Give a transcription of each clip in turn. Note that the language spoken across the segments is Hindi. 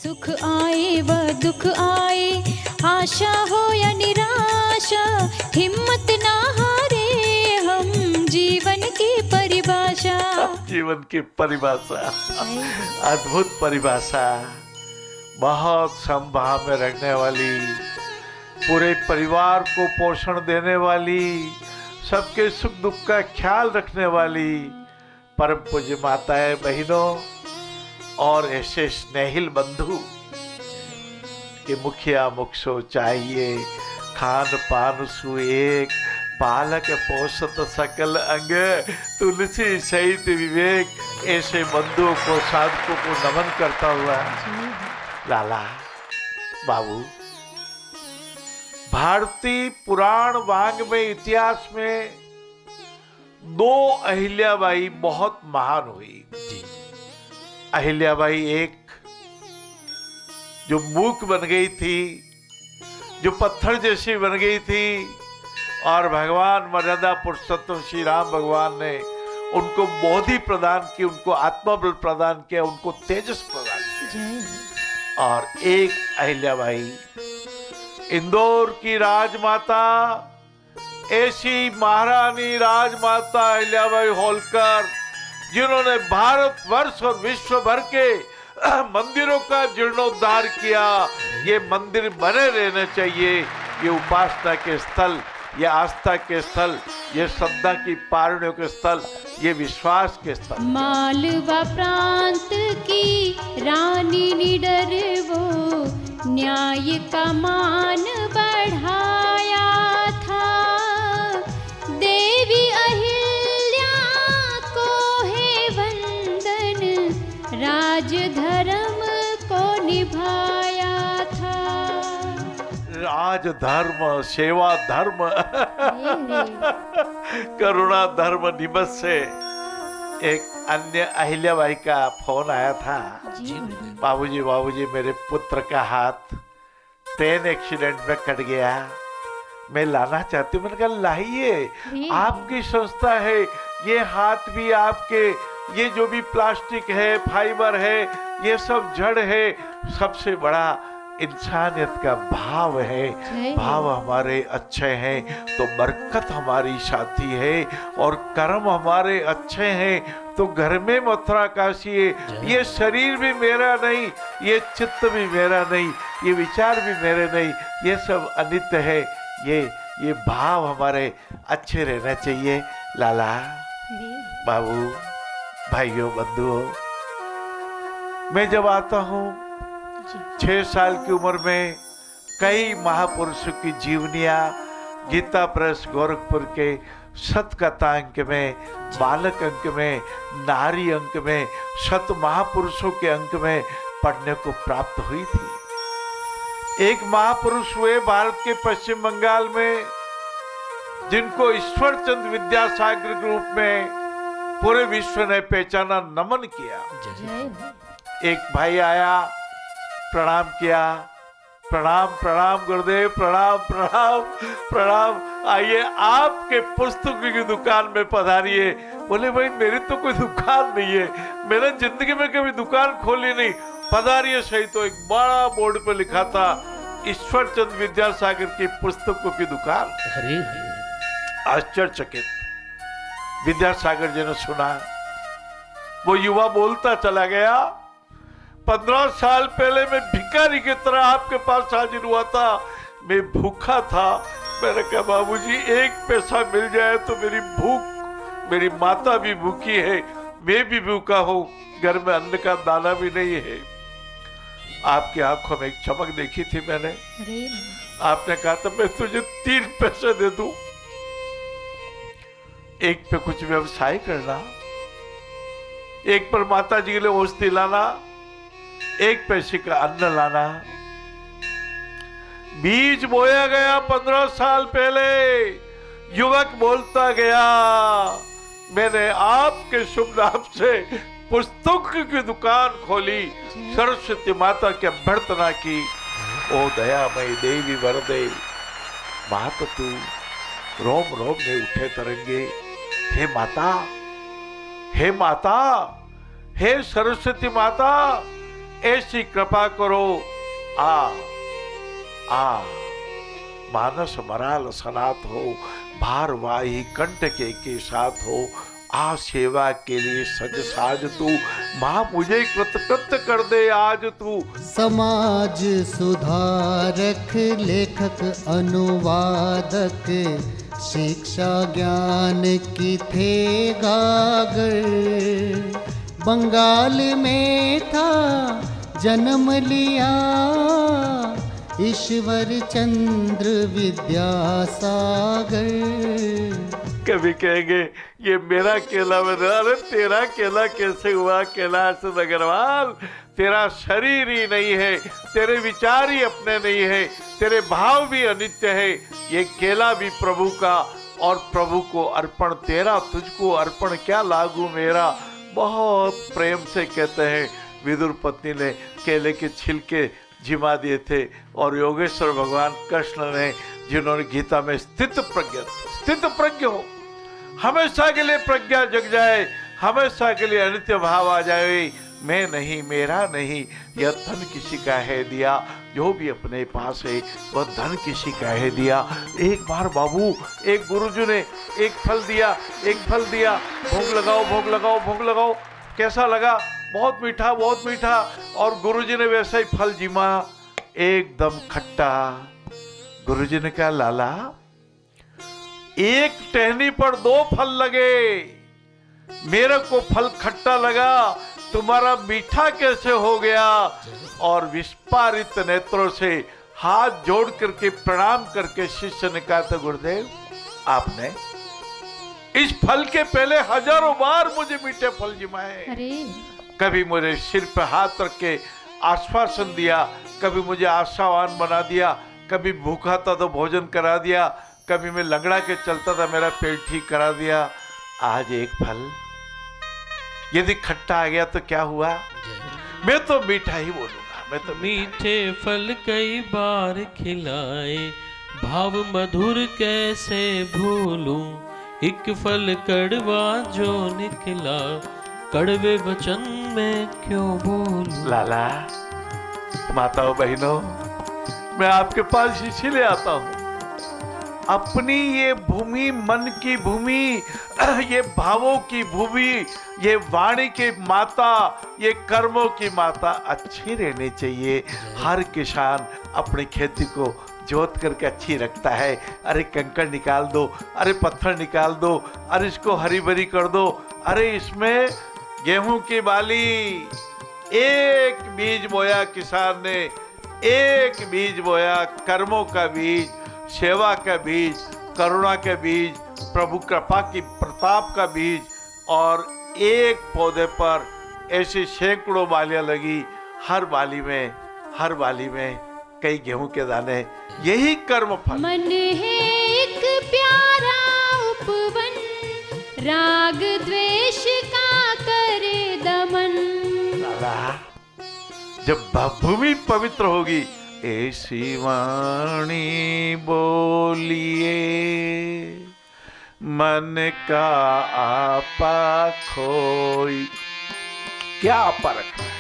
सुख आए व दुख आए, आशा हो या निराशा, हिम्मत ना हारे हम, जीवन की परिभाषा। जीवन की परिभाषा, अद्भुत परिभाषा, बहुत समभाव में रहने वाली, पूरे परिवार को पोषण देने वाली, सबके सुख दुख का ख्याल रखने वाली परम पूज्य माताएं, बहनों और ऐसे स्नेहिल बंधु के मुखिया मुखसो चाहिए, खान पान सुएक, बालक पोषत सकल अंग, तुलसी सहित विवेक। ऐसे बंधुओं को, साधकों को नमन करता हुआ लाला बाबू, भारतीय पुराण वांग में, इतिहास में दो अहिल्याबाई बहुत महान हुई। अहिल्याबाई एक जो मूक बन गई थी, जो पत्थर जैसी बन गई थी, और भगवान मर्यादा पुरुषोत्तम श्री राम भगवान ने उनको बोधि प्रदान की, उनको आत्मबल प्रदान किया, उनको तेजस प्रदान किया। और एक अहिल्याबाई इंदौर की राजमाता, ऐसी महारानी राजमाता अहिल्याबाई होलकर, जिन्होंने भारत वर्ष और विश्व भर के मंदिरों का जीर्णोद्धार किया। ये मंदिर बने रहने चाहिए, ये उपासना के स्थल, ये आस्था के स्थल, ये श्रद्धा की पारणियों के स्थल, ये विश्वास के स्थल। मालवा प्रांत की रानी निडर वो, न्याय का मान बढ़ाया था, देवी अहिल्या को है वंदन, राजधर्म को निभाया था। राजधर्म, सेवा धर्म, करुणा धर्म निबस से एक अन्य अहिल्याबाई का फोन आया था। बाबूजी बाबूजी, मेरे पुत्र का हाथ ट्रेन एक्सीडेंट में कट गया, मैं लाना चाहती हूँ। मैंने कहा लाइए, आपकी संस्था है, ये हाथ भी आपके, ये जो भी प्लास्टिक है, फाइबर है, ये सब जड़ है, सबसे बड़ा इंसानियत का भाव है। भाव हमारे अच्छे हैं तो बरकत हमारी साथी है, और कर्म हमारे अच्छे हैं तो घर में मथुरा काशी है। ये शरीर भी मेरा नहीं, ये चित्त भी मेरा नहीं, ये विचार भी मेरे नहीं, ये सब अनित्य है। ये भाव हमारे अच्छे रहना चाहिए। लाला बाबू, भाइयों, बंधुओं, मैं जब आता हूँ 6 साल की उम्र में, कई महापुरुषों की जीवनियां गीता प्रेस गोरखपुर के शत कथा अंक में, बालक अंक में, नारी अंक में, शत महापुरुषों के अंक में पढ़ने को प्राप्त हुई थी। एक महापुरुष हुए भारत के पश्चिम बंगाल में, जिनको ईश्वर चंद्र विद्यासागर के रूप में पूरे विश्व ने पहचाना, नमन किया। एक भाई आया, प्रणाम किया, प्रणाम प्रणाम गुरुदेव, प्रणाम प्रणाम प्रणाम, आइए आपके पुस्तकों की दुकान में पधारिए। बोले भाई मेरी तो कोई दुकान नहीं है, मैंने जिंदगी में कभी दुकान खोली नहीं, पधारिए सही। तो एक बड़ा बोर्ड पे लिखा था, ईश्वर चंद्र विद्यासागर की पुस्तकों की दुकान। आश्चर्यचकित विद्यासागर जी ने सुना, वो युवा बोलता चला गया, 15 साल पहले मैं भिखारी की तरह आपके पास हाजिर हुआ था, मैं भूखा था। मैंने कहा बाबूजी, एक पैसा मिल जाए तो मेरी भूख, मेरी माता भी भूखी है, मैं भी भूखा हूँ, घर में अन्न का दाना भी नहीं है। आपकी आंखों में एक चमक देखी थी मैंने, आपने कहा था मैं तुझे 3 पैसे दे दूं, एक पे कुछ व्यवसाय करना, एक पर माता जी के लिए औषधि लाना, एक पैसे का अन्न लाना। बीज बोया गया 15 साल पहले, युवक बोलता गया, मैंने आपके शुभ नाम से पुस्तक की दुकान खोली, सरस्वती माता की अभ्यर्थना की, ओ दयामयी देवी वरदे, माता तू रोम रोम में उठे तरंगे। हे माता, हे माता, हे सरस्वती माता, ऐसी कृपा करो। आ मानस मराल सनात हो, भारवाही कंठ के साथ हो। आ सेवा के लिए सज साज तू, माँ मुझे कृतकृत्य कर दे आज तू। समाज सुधारक लेखक अनुवादक, शिक्षा ज्ञान की थे गागर। बंगाल में था जन्म लिया ईश्वर चंद्र विद्यासागर। कभी कहेंगे ये मेरा केला बना, अरे तेरा केला कैसे हुआ कैलाश अग्रवाल? तेरा शरीर ही नहीं है, तेरे विचार ही अपने नहीं है, तेरे भाव भी अनित्य है। ये केला भी प्रभु का और प्रभु को अर्पण तेरा, तुझको अर्पण क्या लागू मेरा। बहुत प्रेम से कहते हैं। विदुर पत्नी ने केले के छिलके जिमा दिए थे और योगेश्वर भगवान कृष्ण ने, जिन्होंने गीता में स्थित प्रज्ञ हो, हमेशा के लिए प्रज्ञा जग जाए, हमेशा के लिए अनित्य भाव आ जाए। मैं नहीं, मेरा नहीं, यह धन किसी का है दिया, जो भी अपने पास है वह धन किसी का है दिया। एक बार बाबू, एक गुरुजी ने एक फल दिया, भोग लगाओ भोग लगाओ भोग लगाओ। कैसा लगा? बहुत मीठा, बहुत मीठा। और गुरुजी ने वैसा ही फल जिमा, एकदम खट्टा। गुरुजी ने कहा, लाला एक टहनी पर 2 फल लगे, मेरे को फल खट्टा लगा, तुम्हारा मीठा कैसे हो गया? और विस्फारित नेत्रों से हाथ जोड़ करके प्रणाम करके शिष्य ने कहा था, गुरुदेव आपने इस फल के पहले हजारों बार मुझे मीठे फल जिमाए। अरे कभी मुझे सिर पे हाथ रख के आश्वासन दिया, कभी मुझे आशावान बना दिया, कभी भूखा था तो भोजन करा दिया, कभी मैं लंगड़ा के चलता था मेरा पेट ठीक करा दिया। आज एक फल यदि खट्टा आ गया तो क्या हुआ? मैं तो मीठा ही बोलूंगा, मैं तो मीठे फल कई बार खिलाए, भाव मधुर कैसे भूलूं। एक फल कड़वा जो निकला, कड़वे वचन में क्यों बोलूं। लाला, माताओं बहनों, मैं आपके पास इसीलिए आता हूं, अपनी ये भूमि, मन की भूमि, ये भावों की भूमि, ये वाणी की माता, ये कर्मों की माता अच्छी रहनी चाहिए। हर किसान अपनी खेती को जोत करके अच्छी रखता है। अरे कंकड़ निकाल दो, अरे पत्थर निकाल दो, अरे इसको हरी भरी कर दो, अरे इसमें गेहूं की बाली, एक बीज बोया किसान ने, एक बीज बोया, कर्मों का बीज, सेवा का बीज, करुणा का बीज, प्रभु कृपा की प्रताप का बीज, और एक पौधे पर ऐसी सैकड़ों बालियां लगी। हर बाली में कई गेहूं के दाने। यही कर्म फल। मन है एक प्यारा उपवन, राग द्वेष का करे दमन। जब भूमि पवित्र होगी, ऐसी वाणी बोलिए, मन का आपा खोई। क्या आपा रखना है,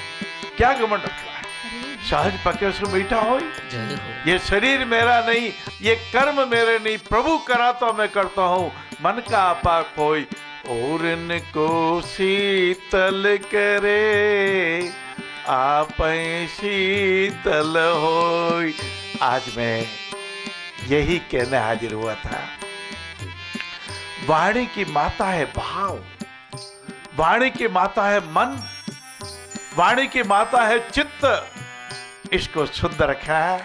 क्या घमंड रखना है? सहज पके से मीठा हो। ये शरीर मेरा नहीं, ये कर्म मेरे नहीं, प्रभु करा तो मैं करता हूँ। मन का आपा खोई, और इनको शीतल करे, आप शीतल होई। आज मैं यही कहने हाजिर हुआ था। वाणी की माता है भाव, वाणी की माता है मन, वाणी की माता है चित्त। इसको शुद्ध रखना है।